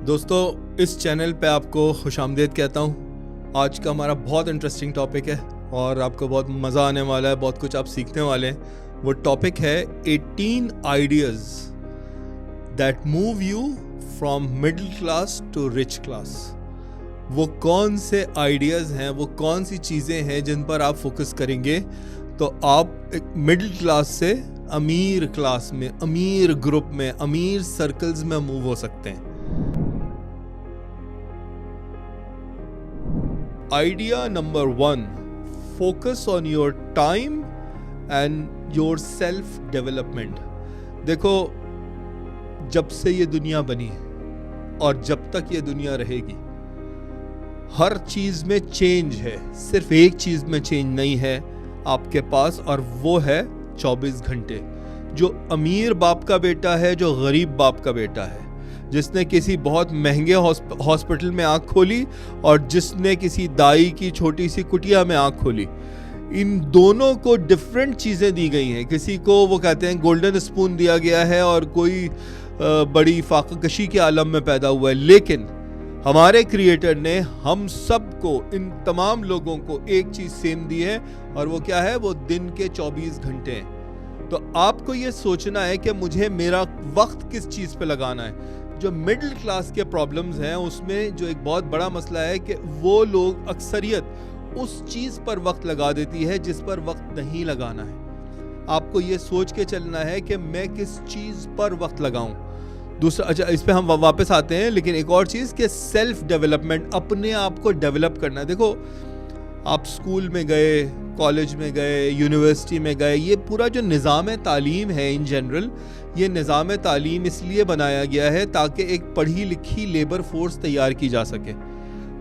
دوستو اس چینل پہ آپ کو خوش آمدید کہتا ہوں. آج کا ہمارا بہت انٹرسٹنگ ٹاپک ہے اور آپ کو بہت مزہ آنے والا ہے, بہت کچھ آپ سیکھنے والے ہیں. وہ ٹاپک ہے 18 ideas that move you from middle class to rich class. وہ کون سے آئیڈیاز ہیں, وہ کون سی چیزیں ہیں جن پر آپ فوکس کریں گے تو آپ ایک مڈل کلاس سے امیر کلاس میں, امیر گروپ میں, امیر سرکلز میں موو ہو سکتے ہیں. Idea number 1, focus on your time and your self development. دیکھو, جب سے یہ دنیا بنی اور جب تک یہ دنیا رہے گی, ہر چیز میں چینج ہے. صرف ایک چیز میں چینج نہیں ہے آپ کے پاس, اور وہ ہے 24 گھنٹے. جو امیر باپ کا بیٹا ہے, جو غریب باپ کا بیٹا ہے, جس نے کسی بہت مہنگے ہاسپٹل میں آنکھ کھولی اور جس نے کسی دائی کی چھوٹی سی کٹیا میں آنکھ کھولی, ان دونوں کو ڈفرینٹ چیزیں دی گئی ہیں. کسی کو وہ کہتے ہیں گولڈن اسپون دیا گیا ہے اور کوئی بڑی فاقہ کشی کے عالم میں پیدا ہوا ہے, لیکن ہمارے کریٹر نے ہم سب کو, ان تمام لوگوں کو ایک چیز سیم دی ہے, اور وہ کیا ہے؟ وہ دن کے 24 گھنٹے ہیں. تو آپ کو یہ سوچنا ہے کہ مجھے میرا وقت کس چیز پہ لگانا ہے. جو مڈل کلاس کے پرابلمز ہیں اس میں جو ایک بہت بڑا مسئلہ ہے کہ وہ لوگ اکثریت اس چیز پر وقت لگا دیتی ہے جس پر وقت نہیں لگانا ہے. آپ کو یہ سوچ کے چلنا ہے کہ میں کس چیز پر وقت لگاؤں. دوسرا, اچھا اس پہ ہم واپس آتے ہیں, لیکن ایک اور چیز کہ سیلف ڈیولپمنٹ, اپنے آپ کو ڈیولپ کرنا ہے. دیکھو, آپ اسکول میں گئے, کالج میں گئے, یونیورسٹی میں گئے, یہ پورا جو نظام تعلیم ہے ان جنرل, یہ نظام تعلیم اس لیے بنایا گیا ہے تاکہ ایک پڑھی لکھی لیبر فورس تیار کی جا سکے.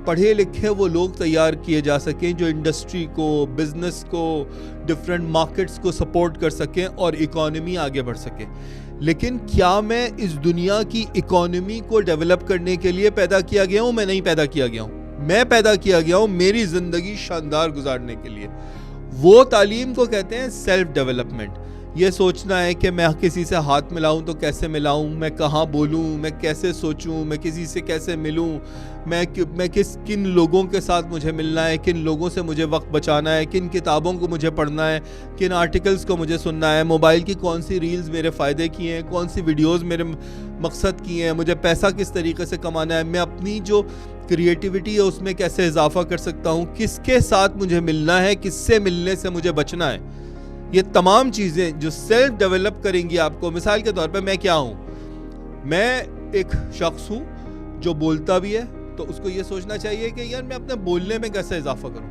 پڑھے لکھے وہ لوگ تیار کیے جا سکیں جو انڈسٹری کو, بزنس کو, ڈفرینٹ مارکیٹس کو سپورٹ کر سکیں اور اکانومی آگے بڑھ سکے. لیکن کیا میں اس دنیا کی اکانومی کو ڈیولپ کرنے کے لیے پیدا کیا گیا ہوں؟ میں نہیں پیدا کیا گیا ہوں. میں پیدا کیا گیا ہوں میری زندگی شاندار گزارنے کے لیے. وہ تعلیم کو کہتے ہیں سیلف ڈیولپمنٹ. یہ سوچنا ہے کہ میں کسی سے ہاتھ ملاؤں تو کیسے ملاؤں, میں کہاں بولوں, میں کیسے سوچوں, میں کسی سے کیسے ملوں, میں کن لوگوں کے ساتھ مجھے ملنا ہے, کن لوگوں سے مجھے وقت بچانا ہے, کن کتابوں کو مجھے پڑھنا ہے, کن آرٹیکلز کو مجھے سننا ہے, موبائل کی کون سی ریلز میرے فائدے کی ہیں, کون سی ویڈیوز میرے مقصد کی ہیں, مجھے پیسہ کس طریقے سے کمانا ہے, میں اپنی جو کریٹیوٹی ہے اس میں کیسے اضافہ کر سکتا ہوں, کس کے ساتھ مجھے ملنا ہے, کس سے ملنے سے مجھے بچنا ہے. یہ تمام چیزیں جو سیلف ڈیولپ کریں گی آپ کو. مثال کے طور پہ میں کیا ہوں؟ میں ایک شخص ہوں جو بولتا بھی ہے, تو اس کو یہ سوچنا چاہیے کہ یار میں اپنے بولنے میں کیسے اضافہ کروں.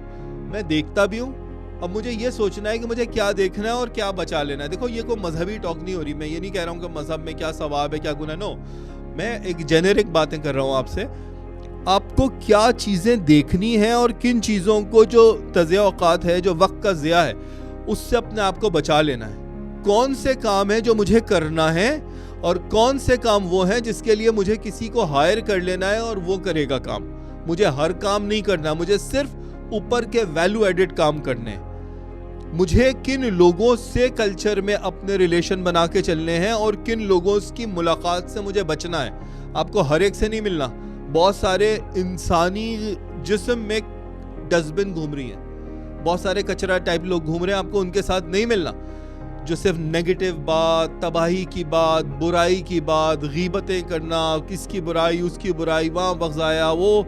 میں دیکھتا بھی ہوں, اب مجھے یہ سوچنا ہے کہ مجھے کیا دیکھنا ہے اور کیا بچا لینا ہے. دیکھو, یہ کوئی مذہبی ٹاک نہیں ہو رہی, میں یہ نہیں کہہ رہا ہوں کہ مذہب میں کیا ثواب ہے کیا گناہ, نو, میں ایک جنرک باتیں کر رہا ہوں آپ سے. آپ کو کیا چیزیں دیکھنی ہیں اور کن چیزوں کو جو تضیع اوقات ہے, جو وقت کا ضیاع ہے, اس سے اپنے آپ کو بچا لینا ہے. کون سے کام ہیں جو مجھے کرنا ہے اور کون سے کام وہ ہیں جس کے لیے مجھے کسی کو ہائر کر لینا ہے اور وہ کرے گا کام. مجھے ہر کام نہیں کرنا, مجھے صرف اوپر کے ویلیو ایڈڈ کام کرنے ہیں. مجھے کن لوگوں سے کلچر میں اپنے ریلیشن بنا کے چلنے ہیں اور کن لوگوں کی ملاقات سے مجھے بچنا ہے. آپ کو ہر ایک سے نہیں ملنا. بہت سارے انسانی جسم میں ڈسٹ بن گھوم رہی ہیں, بہت سارے کچرا ٹائپ لوگ گھوم رہے ہیں, آپ کو ان کے ساتھ نہیں ملنا جو صرف نیگیٹو بات, تباہی کی بات, برائی کی بات, غیبتیں کرنا, کس کی برائی اس کی برائی, وہاں وقت ضائع, وہ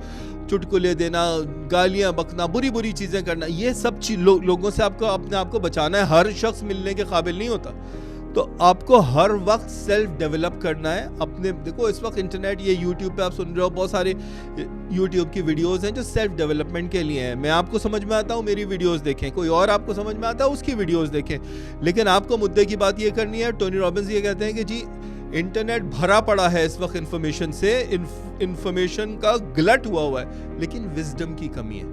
چٹکلے دینا, گالیاں بکنا, بری بری چیزیں کرنا, یہ سب لوگوں سے آپ کو اپنے آپ کو بچانا ہے. ہر شخص ملنے کے قابل نہیں ہوتا, تو آپ کو ہر وقت سیلف ڈیولپ کرنا ہے اپنے. دیکھو, اس وقت انٹرنیٹ, یہ یوٹیوب پہ آپ سن رہے ہو, بہت سارے یوٹیوب کی ویڈیوز ہیں جو سیلف ڈیولپمنٹ کے لیے ہیں. میں آپ کو سمجھ میں آتا ہوں, میری ویڈیوز دیکھیں. کوئی اور آپ کو سمجھ میں آتا ہے, اس کی ویڈیوز دیکھیں. لیکن آپ کو مدعے کی بات یہ کرنی ہے. ٹونی رابنز یہ کہتے ہیں کہ جی انٹرنیٹ بھرا پڑا ہے اس وقت انفارمیشن سے, انفارمیشن کا گلٹ ہوا ہے, لیکن وزڈم کی کمی ہے.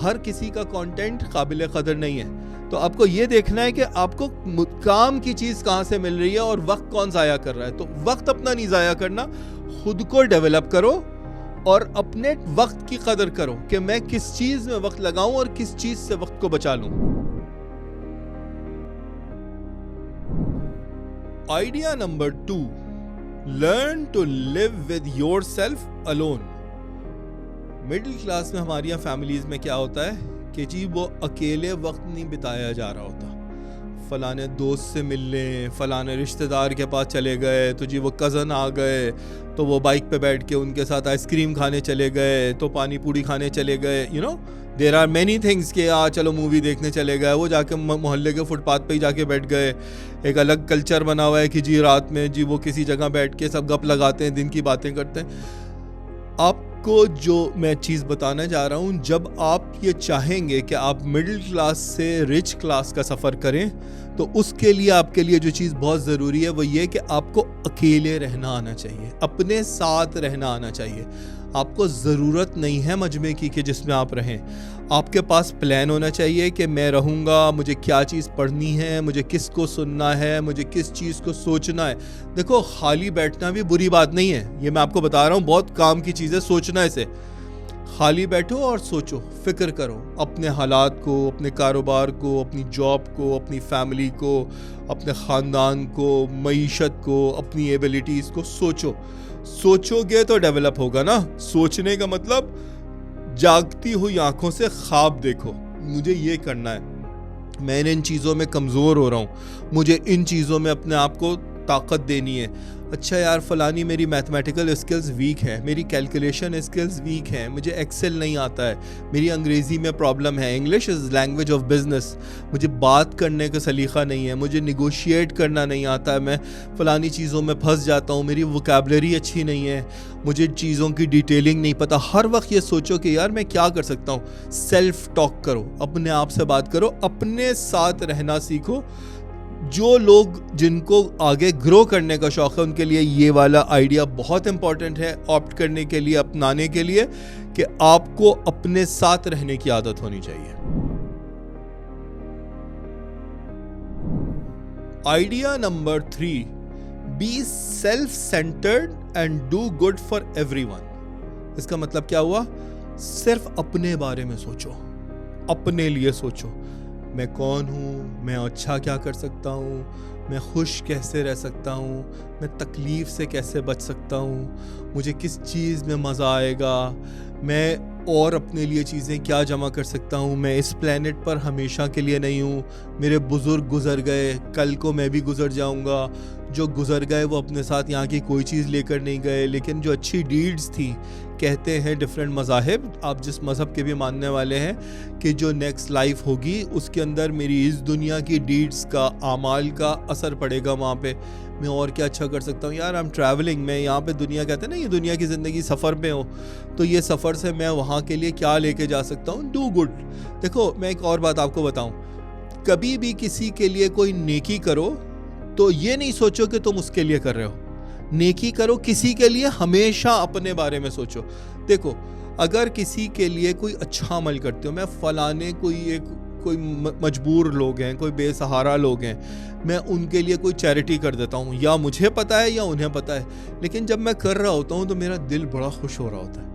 ہر کسی کا کانٹینٹ قابل قدر نہیں ہے. تو آپ کو یہ دیکھنا ہے کہ آپ کو کام کی چیز کہاں سے مل رہی ہے اور وقت کون ضائع کر رہا ہے. تو وقت اپنا نہیں ضائع کرنا, خود کو ڈیولپ کرو اور اپنے وقت کی قدر کرو کہ میں کس چیز میں وقت لگاؤں اور کس چیز سے وقت کو بچا لوں. Idea number 2, learn to live with yourself alone. Middle class میں ہماری یہاں فیملیز میں کیا ہوتا ہے کہ جی وہ اکیلے وقت نہیں بتایا جا رہا ہوتا. فلانے دوست سے مل لیں, فلانے رشتہ دار کے پاس چلے گئے تو جی وہ کزن آ گئے تو وہ بائک پہ بیٹھ کے ان کے ساتھ آئس کریم کھانے چلے گئے, تو پانی پوڑی کھانے چلے گئے. دیر آر مینی تھنگس کہ چلو مووی دیکھنے چلے گئے, وہ جا کے محلے کے فٹ پاتھ پہ ہی جا کے بیٹھ گئے. ایک الگ کلچر بنا ہوا ہے کہ جی رات میں جی وہ کسی جگہ بیٹھ کے سب گپ لگاتے ہیں, دن کی باتیں کرتے ہیں. آپ کو جو میں چیز بتانا چاہ رہا ہوں, جب آپ یہ چاہیں گے کہ آپ مڈل کلاس سے رچ کلاس کا سفر کریں تو اس کے لیے آپ کے لیے جو چیز بہت ضروری ہے وہ یہ کہ آپ کو اکیلے رہنا آنا چاہیے, اپنے ساتھ رہنا آنا چاہیے. آپ کو ضرورت نہیں ہے مجمع کی کہ جس میں آپ رہیں. آپ کے پاس پلان ہونا چاہیے کہ میں رہوں گا, مجھے کیا چیز پڑھنی ہے, مجھے کس کو سننا ہے, مجھے کس چیز کو سوچنا ہے. دیکھو خالی بیٹھنا بھی بری بات نہیں ہے, یہ میں آپ کو بتا رہا ہوں, بہت کام کی چیز ہے سوچنا. اسے خالی بیٹھو اور سوچو, فکر کرو اپنے حالات کو, اپنے کاروبار کو, اپنی جاب کو, اپنی فیملی کو, اپنے خاندان کو, معیشت کو, اپنی ایبیلٹیز کو سوچو. سوچو گے تو ڈیولپ ہوگا نا. سوچنے کا مطلب جاگتی ہوئی آنکھوں سے خواب دیکھو, مجھے یہ کرنا ہے, میں ان چیزوں میں کمزور ہو رہا ہوں, مجھے ان چیزوں میں اپنے آپ کو طاقت دینی ہے. اچھا یار فلانی میری میتھمیٹیکل اسکلز ویک ہے, میری کیلکولیشن اسکلز ویک ہیں, مجھے ایکسل نہیں آتا ہے, میری انگریزی میں پرابلم ہے, English is language of business, مجھے بات کرنے کا سلیقہ نہیں ہے, مجھے نیگوشیٹ کرنا نہیں آتا ہے, میں فلانی چیزوں میں پھنس جاتا ہوں, میری ووکیبلری اچھی نہیں ہے, مجھے چیزوں کی ڈیٹیلنگ نہیں پتہ. ہر وقت یہ سوچو کہ یار میں کیا کر سکتا ہوں. سیلف ٹاک کرو, اپنے آپ سے بات کرو, اپنے ساتھ رہنا سیکھو. جو لوگ جن کو آگے گرو کرنے کا شوق ہے ان کے لیے یہ والا آئیڈیا بہت امپورٹنٹ ہے آپٹ کرنے کے لیے, اپنانے کے لیے, کہ آپ کو اپنے ساتھ رہنے کی عادت ہونی چاہیے. Idea number 3, be self centred and do good for everyone. اس کا مطلب کیا ہوا؟ صرف اپنے بارے میں سوچو, اپنے لیے سوچو. میں کون ہوں, میں اچھا کیا کر سکتا ہوں, میں خوش کیسے رہ سکتا ہوں, میں تکلیف سے کیسے بچ سکتا ہوں, مجھے کس چیز میں مزہ آئے گا, میں اور اپنے لیے چیزیں کیا جمع کر سکتا ہوں. میں اس پلینٹ پر ہمیشہ کے لیے نہیں ہوں, میرے بزرگ گزر گئے, کل کو میں بھی گزر جاؤں گا. جو گزر گئے وہ اپنے ساتھ یہاں کی کوئی چیز لے کر نہیں گئے, لیکن جو اچھی ڈیڈز تھی, کہتے ہیں ڈفرینٹ مذاہب, آپ جس مذہب کے بھی ماننے والے ہیں, کہ جو نیکسٹ لائف ہوگی اس کے اندر میری اس دنیا کی ڈیڈز کا, اعمال کا اثر پڑے گا وہاں پہ. میں اور کیا اچھا کر سکتا ہوں یار, آئی ایم ٹریولنگ, میں یہاں پہ دنیا کہتے ہیں نا یہ دنیا کی زندگی سفر میں ہو, تو یہ سفر سے میں وہاں کے لیے کیا لے کے جا سکتا ہوں. Do good. دیکھو میں ایک اور بات آپ کو بتاؤں, کبھی بھی کسی کے لیے کوئی نیکی کرو تو یہ نہیں سوچو کہ تم اس کے لیے کر رہے ہو. نیکی کرو کسی کے لیے, ہمیشہ اپنے بارے میں سوچو. دیکھو اگر کسی کے لیے کوئی اچھا عمل کرتے ہو, میں فلانے کوئی مجبور لوگ ہیں, کوئی بے سہارا لوگ ہیں, میں ان کے لیے کوئی چیریٹی کر دیتا ہوں, یا مجھے پتہ ہے یا انہیں پتہ ہے, لیکن جب میں کر رہا ہوتا ہوں تو میرا دل بڑا خوش ہو رہا ہوتا ہے,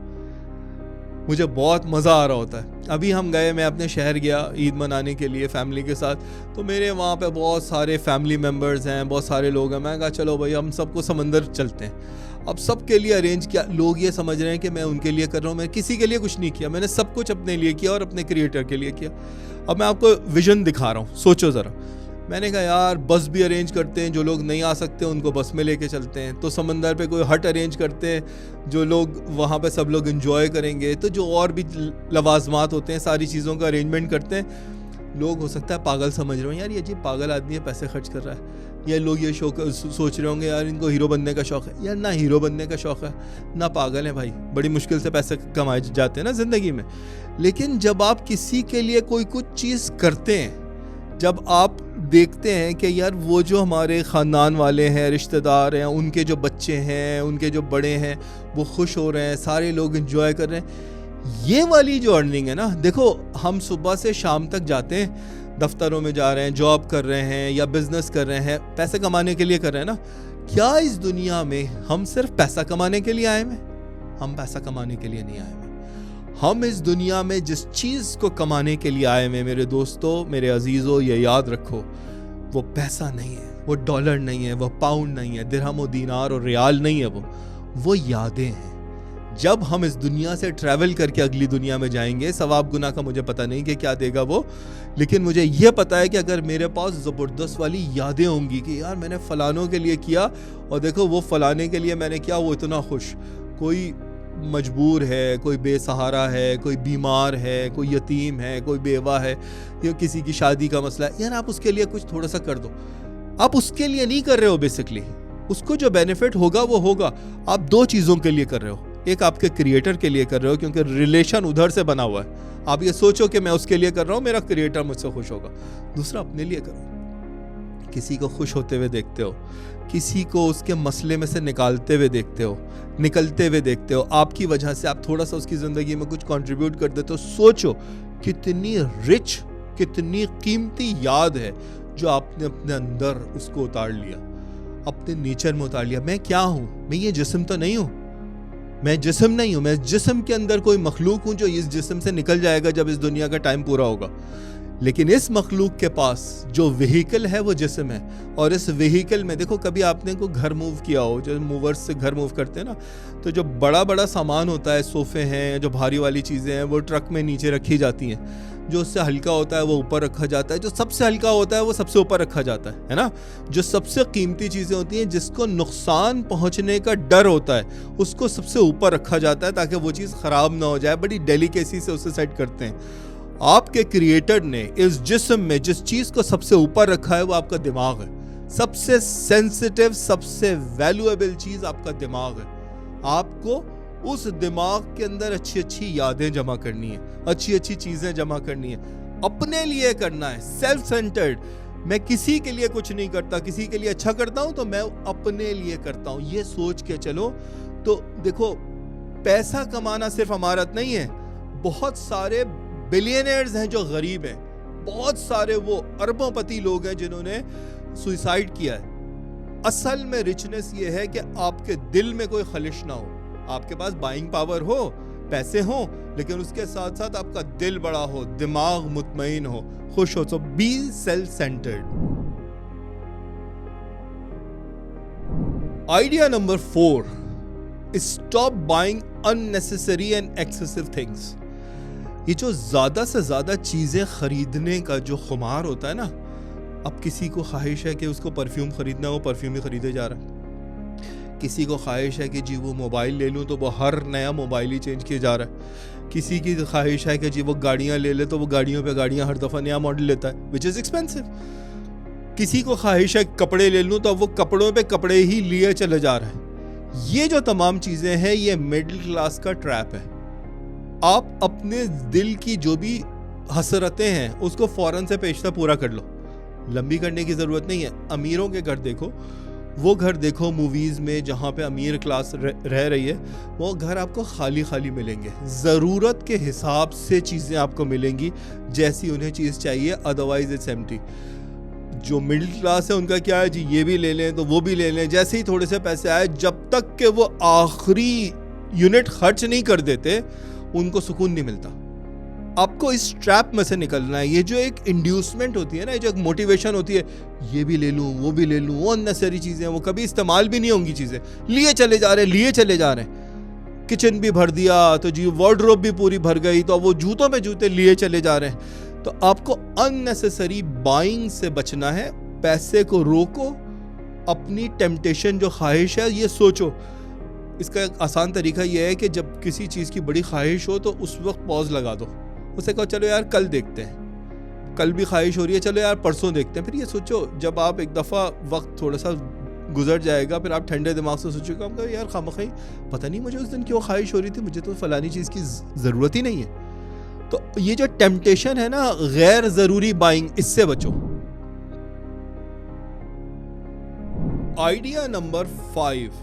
مجھے بہت مزہ آ رہا ہوتا ہے. ابھی ہم گئے, میں اپنے شہر گیا عید منانے کے لیے فیملی کے ساتھ, تو میرے وہاں پہ بہت سارے فیملی ممبرز ہیں, بہت سارے لوگ ہیں. میں کہا چلو بھائی ہم سب کو سمندر چلتے ہیں. اب سب کے لیے ارینج کیا, لوگ یہ سمجھ رہے ہیں کہ میں ان کے لیے کر رہا ہوں, میں کسی کے لیے کچھ نہیں کیا, میں نے سب کچھ اپنے لیے کیا اور اپنے کریٹر کے لیے کیا. اب میں آپ کو ویژن دکھا رہا ہوں, سوچو ذرا. میں نے کہا یار بس بھی ارینج کرتے ہیں, جو لوگ نہیں آ سکتے ان کو بس میں لے کے چلتے ہیں. تو سمندر پہ کوئی ہٹ ارینج کرتے ہیں, جو لوگ وہاں پہ سب لوگ انجوائے کریں گے. تو جو اور بھی لوازمات ہوتے ہیں, ساری چیزوں کا ارینجمنٹ کرتے ہیں. لوگ ہو سکتا ہے پاگل سمجھ رہے ہوں, یار یہ جی پاگل آدمی ہے, پیسے خرچ کر رہا ہے. یا لوگ یہ سوچ رہے ہوں گے یار ان کو ہیرو بننے کا شوق ہے. یار نہ ہیرو بننے کا شوق ہے نہ پاگل ہیں بھائی, بڑی مشکل سے پیسے کمائے جاتے ہیں نا زندگی میں. لیکن جب آپ کسی کے لیے کوئی کچھ چیز کرتے ہیں, جب آپ دیکھتے ہیں کہ یار وہ جو ہمارے خاندان والے ہیں, رشتہ دار ہیں, ان کے جو بچے ہیں, ان کے جو بڑے ہیں, وہ خوش ہو رہے ہیں, سارے لوگ انجوائے کر رہے ہیں, یہ والی جو ارننگ ہے نا. دیکھو ہم صبح سے شام تک جاتے ہیں, دفتروں میں جا رہے ہیں, جاب کر رہے ہیں یا بزنس کر رہے ہیں, پیسے کمانے کے لیے کر رہے ہیں نا. کیا اس دنیا میں ہم صرف پیسہ کمانے کے لیے آئے ہیں؟ ہم پیسہ کمانے کے لیے نہیں آئے ہیں. ہم اس دنیا میں جس چیز کو کمانے کے لیے آئے ہیں میرے دوستو, میرے عزیزو, یہ یاد رکھو, وہ پیسہ نہیں ہے, وہ ڈالر نہیں ہے, وہ پاؤنڈ نہیں ہے, درہم و دینار اور ریال نہیں ہے, وہ یادیں ہیں. جب ہم اس دنیا سے ٹریول کر کے اگلی دنیا میں جائیں گے, ثواب گناہ کا مجھے پتہ نہیں کہ کیا دے گا وہ, لیکن مجھے یہ پتہ ہے کہ اگر میرے پاس زبردست والی یادیں ہوں گی کہ یار میں نے فلانوں کے لیے کیا, اور دیکھو وہ فلانے کے لیے میں نے کیا, وہ اتنا خوش, کوئی مجبور ہے, کوئی بے سہارا ہے, کوئی بیمار ہے, کوئی یتیم ہے, کوئی بیوہ ہے, یا کسی کی شادی کا مسئلہ ہے, یار آپ اس کے لیے کچھ تھوڑا سا کر دو. آپ اس کے لیے نہیں کر رہے ہو, بیسکلی اس کو جو بینیفٹ ہوگا وہ ہوگا. آپ دو چیزوں کے لیے کر رہے ہو, ایک آپ کے کریٹر کے لیے کر رہے ہو کیونکہ ریلیشن ادھر سے بنا ہوا ہے, آپ یہ سوچو کہ میں اس کے لیے کر رہا ہوں, میرا کریٹر مجھ سے خوش ہوگا. دوسرا اپنے لیے کرو, کسی کو خوش ہوتے ہوئے دیکھتے ہو, کسی کو اس کے مسئلے میں سے نکلتے ہوئے دیکھتے ہو, آپ کی وجہ سے آپ تھوڑا سا اس کی زندگی میں کچھ کنٹریبیوٹ کر دیتے ہو. سوچو کتنی رچ, کتنی قیمتی یاد ہے جو آپ نے اپنے اندر اس کو اتار لیا, اپنے نیچر میں اتار لیا. میں کیا ہوں؟ میں یہ جسم تو نہیں ہوں, میں جسم نہیں ہوں, میں جسم کے اندر کوئی مخلوق ہوں جو اس جسم سے نکل جائے گا جب اس دنیا کا ٹائم پورا ہوگا. لیکن اس مخلوق کے پاس جو وہیکل ہے وہ جسم ہے, اور اس وہیکل میں دیکھو کبھی آپ نے کوئی گھر موو کیا ہو, جو موورز سے گھر موو کرتے ہیں نا, تو جو بڑا سامان ہوتا ہے, صوفے ہیں, جو بھاری والی چیزیں ہیں, وہ ٹرک میں نیچے رکھی جاتی ہیں. جو اس سے ہلکا ہوتا ہے وہ اوپر رکھا جاتا ہے, جو سب سے ہلکا ہوتا ہے وہ سب سے اوپر رکھا جاتا ہے نا. جو سب سے قیمتی چیزیں ہوتی ہیں, جس کو نقصان پہنچنے کا ڈر ہوتا ہے, اس کو سب سے اوپر رکھا جاتا ہے تاکہ وہ چیز خراب نہ ہو جائے. بڑی ڈیلیکیسی سے اسے سیٹ کرتے ہیں. آپ کے کریٹر نے اس جسم میں جس چیز کو سب سے اوپر رکھا ہے وہ آپ کا دماغ ہے. سب سے سینسٹیو, سب سے ویلیویبل چیز آپ کا دماغ ہے. آپ کو اس دماغ کے اندر اچھی یادیں جمع کرنی ہے, اچھی چیزیں جمع کرنی ہے, اپنے لیے کرنا ہے. سیلف سینٹرڈ, میں کسی کے لیے کچھ نہیں کرتا, کسی کے لیے اچھا کرتا ہوں تو میں اپنے لیے کرتا ہوں, یہ سوچ کے چلو. تو دیکھو پیسہ کمانا صرف امارت نہیں ہے. بہت سارے بلینئرز ہیں جو غریب ہیں, بہت سارے وہ اربوں پتی لوگ ہیں جنہوں نے سوئسائڈ کیا ہے. اصل میں رچنس یہ ہے کہ آپ کے دل میں کوئی خلش نہ ہو. آپ کے پاس بائنگ پاور ہو, پیسے ہوں, لیکن اس کے ساتھ ساتھ آپ کا دل بڑا ہو, دماغ مطمئن ہو, خوش ہو. So be self centred. Idea number 4, stop buying unnecessary and excessive things. یہ جو زیادہ سے زیادہ چیزیں خریدنے کا جو خمار ہوتا ہے نا, اب کسی کو خواہش ہے کہ اس کو پرفیوم خریدنا ہے, وہ پرفیوم ہی خریدے جا رہا ہے. کسی کو خواہش ہے کہ جی وہ موبائل لے لوں تو وہ ہر نیا موبائل ہی چینج کیا جا رہا ہے. کسی کی خواہش ہے کہ جی وہ گاڑیاں لے لے تو وہ گاڑیوں پہ گاڑیاں ہر دفعہ نیا ماڈل لیتا ہے, وچ از ایکسپینسو. کسی کو خواہش ہے کپڑے لے لوں تو وہ کپڑوں پہ کپڑے ہی لیے چلے جا رہا ہے. یہ جو تمام چیزیں ہیں یہ مڈل کلاس کا ٹریپ ہے. آپ اپنے دل کی جو بھی حسرتیں ہیں اس کو فوراً سے پیشتر پورا کر لو, لمبی کرنے کی ضرورت نہیں ہے. امیروں کے گھر دیکھو, وہ گھر دیکھو موویز میں جہاں پہ امیر کلاس رہ رہی ہے, وہ گھر آپ کو خالی ملیں گے. ضرورت کے حساب سے چیزیں آپ کو ملیں گی جیسی انہیں چیز چاہیے, ادروائز اٹس ایمٹی. جو مڈل کلاس ہے ان کا کیا ہے, جی یہ بھی لے لیں تو وہ بھی لے لیں, جیسے ہی تھوڑے سے پیسے آئے, جب تک کہ وہ آخری یونٹ خرچ نہیں کر دیتے ان کو سکون نہیں ملتا. آپ کو اس ٹریپ میں سے نکلنا ہے. یہ جو ایک انڈیوسمنٹ ہوتی ہے نا, جو ایک موٹیویشن ہوتی ہے, یہ بھی لے لوں وہ بھی لے لوں, وہ اننیسری چیزیں ہیں, وہ کبھی استعمال بھی نہیں ہوں گی چیزیں, لیے چلے جا رہے ہیں. کچن بھی بھر دیا تو جی وارڈروب بھی پوری بھر گئی, تو وہ جوتوں پہ جوتے لیے چلے جا رہے ہیں. تو آپ کو اننیسری بائنگ سے بچنا ہے. پیسے کو روکو, اپنی ٹیمپٹیشن جو خواہش ہے یہ سوچو. اس کا ایک آسان طریقہ یہ ہے کہ جب کسی چیز کی بڑی خواہش ہو تو اس وقت پاز لگا دو, اسے کہو چلو یار کل دیکھتے ہیں, کل بھی خواہش ہو رہی ہے, چلو یار پرسوں دیکھتے ہیں. پھر یہ سوچو جب آپ ایک دفعہ وقت تھوڑا سا گزر جائے گا, پھر آپ ٹھنڈے دماغ سے سوچو گا یار خامخواہ پتہ نہیں مجھے اس دن کیوں خواہش ہو رہی تھی, مجھے تو فلانی چیز کی ضرورت ہی نہیں ہے. تو یہ جو ٹیمپٹیشن ہے نا غیر ضروری بائنگ, اس سے بچو. Idea number 5,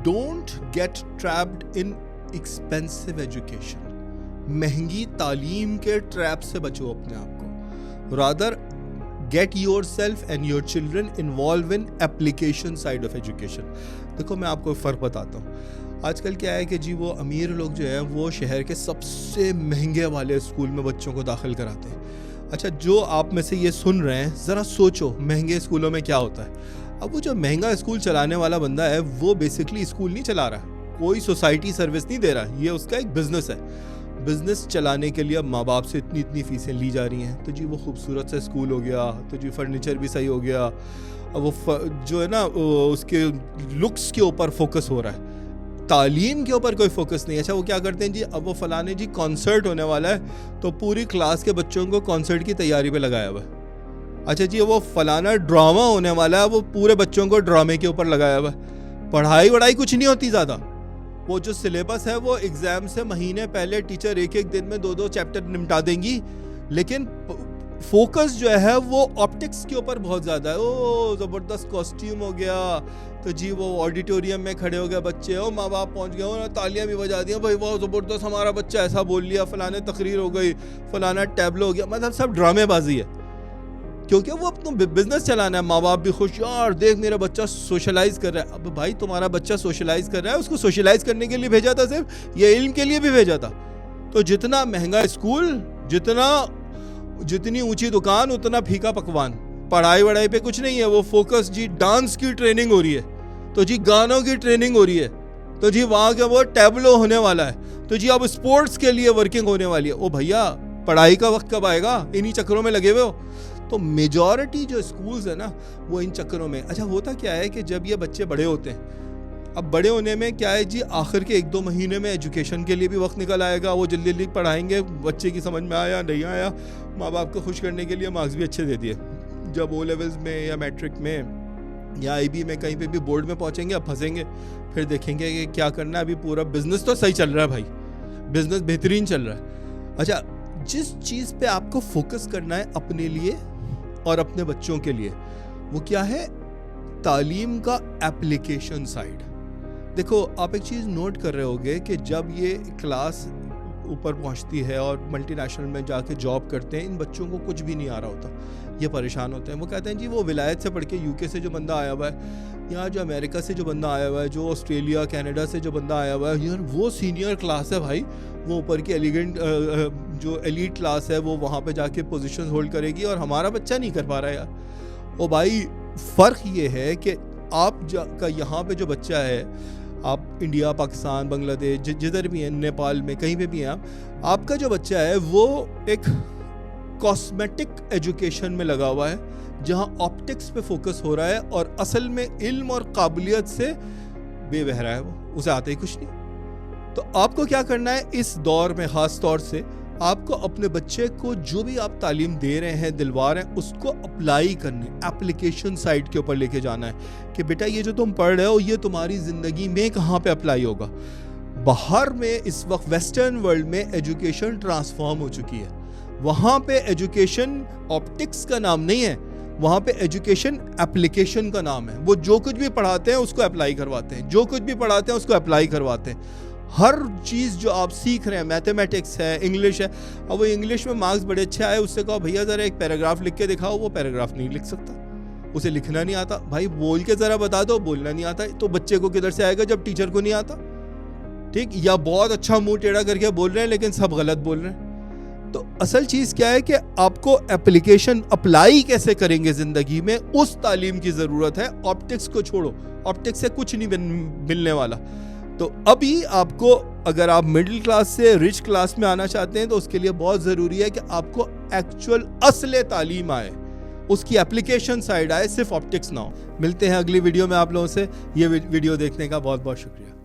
don't get trapped in expensive education. مہنگی تعلیم کے ٹریپ سے بچو اپنے آپ کو. Rather get yourself and your children involve in application side of education. دیکھو میں آپ کو فرق بتاتا ہوں. آج کل کیا ہے کہ جی وہ امیر لوگ جو ہیں وہ شہر کے سب سے مہنگے والے اسکول میں بچوں کو داخل کراتے ہیں. اچھا جو آپ میں سے یہ سن رہے ہیں ذرا سوچو مہنگے اسکولوں میں کیا ہوتا ہے. اب وہ جو مہنگا اسکول چلانے والا بندہ ہے وہ بیسکلی اسکول نہیں چلا رہا, کوئی سوسائٹی سروس نہیں دے رہا, یہ اس کا ایک بزنس ہے. بزنس چلانے کے لیے اب ماں باپ سے اتنی فیسیں لی جا رہی ہیں, تو جی وہ خوبصورت سا اسکول ہو گیا, تو جی فرنیچر بھی صحیح ہو گیا, اب وہ جو ہے نا اس کے لکس کے اوپر فوکس ہو رہا ہے, تعلیم کے اوپر کوئی فوکس نہیں. اچھا وہ کیا کرتے ہیں جی, اب وہ فلانے جی کانسرٹ ہونے والا ہے تو پوری کلاس کے بچوں کو کانسرٹ کی تیاری پہ لگایا ہوا ہے. اچھا جی وہ فلانا ڈرامہ ہونے والا ہے, وہ پورے بچوں کو ڈرامے کے اوپر لگایا ہوا ہے. پڑھائی کچھ نہیں ہوتی زیادہ, وہ جو سلیبس ہے وہ ایگزام سے مہینے پہلے ٹیچر ایک دن میں 2 چیپٹر نمٹا دیں گی, لیکن فوکس جو ہے وہ آپٹکس کے اوپر بہت زیادہ ہے. او زبردست کاسٹیوم ہو گیا, تو جی وہ آڈیٹوریم میں کھڑے ہو گئے بچے, او ماں باپ پہنچ گئے, انہوں نے تالیاں بھی بجا دیا, بھائی وہ زبردست ہمارا بچہ ایسا بول لیا, فلانے تقریر ہو گئی, فلانا ٹیبلو ہو گیا. مطلب سب ڈرامے بازی ہے, کیونکہ وہ اپنا بزنس چلانا ہے. ماں باپ بھی خوش, یار دیکھ میرا بچہ سوشلائز کر رہا ہے. اب بھائی تمہارا بچہ سوشلائز کر رہا ہے, اس کو سوشلائز کرنے کے لیے بھیجا تھا صرف, یہ علم کے لیے بھی بھیجا تھا. تو جتنا مہنگا اسکول, جتنی اونچی دکان, اتنا پھیکا پکوان. پڑھائی پہ کچھ نہیں ہے, وہ فوکس جی ڈانس کی ٹریننگ ہو رہی ہے, تو جی گانوں کی ٹریننگ ہو رہی ہے, تو جی وہاں کا وہ ٹیبلو ہونے والا ہے, تو جی اب اسپورٹس کے لیے ورکنگ ہونے والی ہے. او بھیا پڑھائی کا وقت کب آئے گا, انہی چکروں میں لگے ہوئے ہو. تو میجورٹی جو اسکولز ہیں نا وہ ان چکروں میں. اچھا ہوتا کیا ہے کہ جب یہ بچے بڑے ہوتے ہیں, اب بڑے ہونے میں کیا ہے جی, آخر کے 1-2 مہینے میں ایجوکیشن کے لیے بھی وقت نکل آئے گا, وہ جلدی پڑھائیں گے, بچے کی سمجھ میں آیا نہیں آیا, ماں باپ کو خوش کرنے کے لیے مارکس بھی اچھے دے دیے. جب او لیولز میں یا میٹرک میں یا آئی بی میں کہیں پہ بھی بورڈ میں پہنچیں گے, اب پھنسیں گے, پھر دیکھیں گے کہ کیا کرنا ہے. ابھی پورا بزنس تو صحیح چل رہا ہے بھائی, بزنس بہترین چل رہا ہے. اچھا جس چیز پہ آپ کو فوکس کرنا ہے اپنے لیے اور اپنے بچوں کے لیے, وہ کیا ہے, تعلیم کا ایپلیکیشن سائڈ. دیکھو آپ ایک چیز نوٹ کر رہے ہوگے کہ جب یہ کلاس اوپر پہنچتی ہے اور ملٹی نیشنل میں جا کے جاب کرتے ہیں, ان بچوں کو کچھ بھی نہیں آ رہا ہوتا, یہ پریشان ہوتے ہیں. وہ کہتے ہیں جی وہ ولایت سے پڑھ کے UK سے جو بندہ آیا ہوا ہے, یا جو امریکہ سے جو بندہ آیا ہوا ہے, جو آسٹریلیا کینیڈا سے جو بندہ آیا ہوا ہے, یار وہ سینئر کلاس ہے بھائی, وہ اوپر کی ایلیگنٹ جو ایلیٹ کلاس ہے وہ وہاں پہ جا کے پوزیشن ہولڈ کرے گی, اور ہمارا بچہ نہیں کر پا رہا ہے یار. او بھائی فرق یہ ہے کہ آپ کا یہاں پہ جو بچہ ہے, آپ انڈیا, پاکستان, بنگلہ دیش, جدھر بھی ہیں, نیپال میں کہیں پہ بھی ہیں, آپ کا جو بچہ ہے وہ ایک کاسمیٹک ایجوکیشن میں لگا ہوا ہے, جہاں آپٹکس پہ فوکس ہو رہا ہے, اور اصل میں علم اور قابلیت سے بے بہرا ہے, وہ اسے آتا ہی کچھ نہیں. تو آپ کو کیا کرنا ہے اس دور میں, خاص طور سے آپ کو اپنے بچے کو جو بھی آپ تعلیم دے رہے ہیں, دلوا رہے ہیں, اس کو اپلائی کرنے, ایپلیکیشن سائٹ کے اوپر لے کے جانا ہے کہ بیٹا یہ جو تم پڑھ رہے ہو یہ تمہاری زندگی میں کہاں پہ اپلائی ہوگا. باہر میں اس وقت ویسٹرن ورلڈ میں ایجوکیشن ٹرانسفارم ہو چکی ہے, وہاں پہ ایجوکیشن آپٹکس کا نام نہیں ہے, وہاں پہ ایجوکیشن ایپلیکیشن کا نام ہے. وہ جو کچھ بھی پڑھاتے ہیں اس کو اپلائی کرواتے ہیں, جو کچھ بھی پڑھاتے ہیں اس کو اپلائی کرواتے ہیں. ہر چیز جو آپ سیکھ رہے ہیں, میتھمیٹکس ہے, انگلش ہے, اب وہ انگلش میں مارکس بڑے اچھے آئے, اس سے کہو بھیا ذرا ایک پیراگراف لکھ کے دکھاؤ, وہ پیراگراف نہیں لکھ سکتا, اسے لکھنا نہیں آتا. بھائی بول کے ذرا بتا دو, بولنا نہیں آتا, تو بچے کو کدھر سے آئے گا جب ٹیچر کو نہیں آتا, ٹھیک, یا بہت اچھا منہ ٹیڑھا کر کے بول رہے ہیں لیکن سب غلط بول رہے ہیں. تو اصل چیز کیا ہے کہ آپ کو ایپلیکیشن اپلائی کیسے کریں گے زندگی میں, اس تعلیم کی ضرورت ہے. آپٹکس کو چھوڑو, آپٹکس سے کچھ نہیں ملنے والا. تو ابھی آپ کو اگر آپ مڈل کلاس سے رچ کلاس میں آنا چاہتے ہیں تو اس کے لیے بہت ضروری ہے کہ آپ کو ایکچوئل اصل تعلیم آئے, اس کی ایپلیکیشن سائڈ آئے, صرف آپٹکس نہ ہو. ملتے ہیں اگلی ویڈیو میں آپ لوگوں سے. یہ ویڈیو دیکھنے کا بہت بہت شکریہ.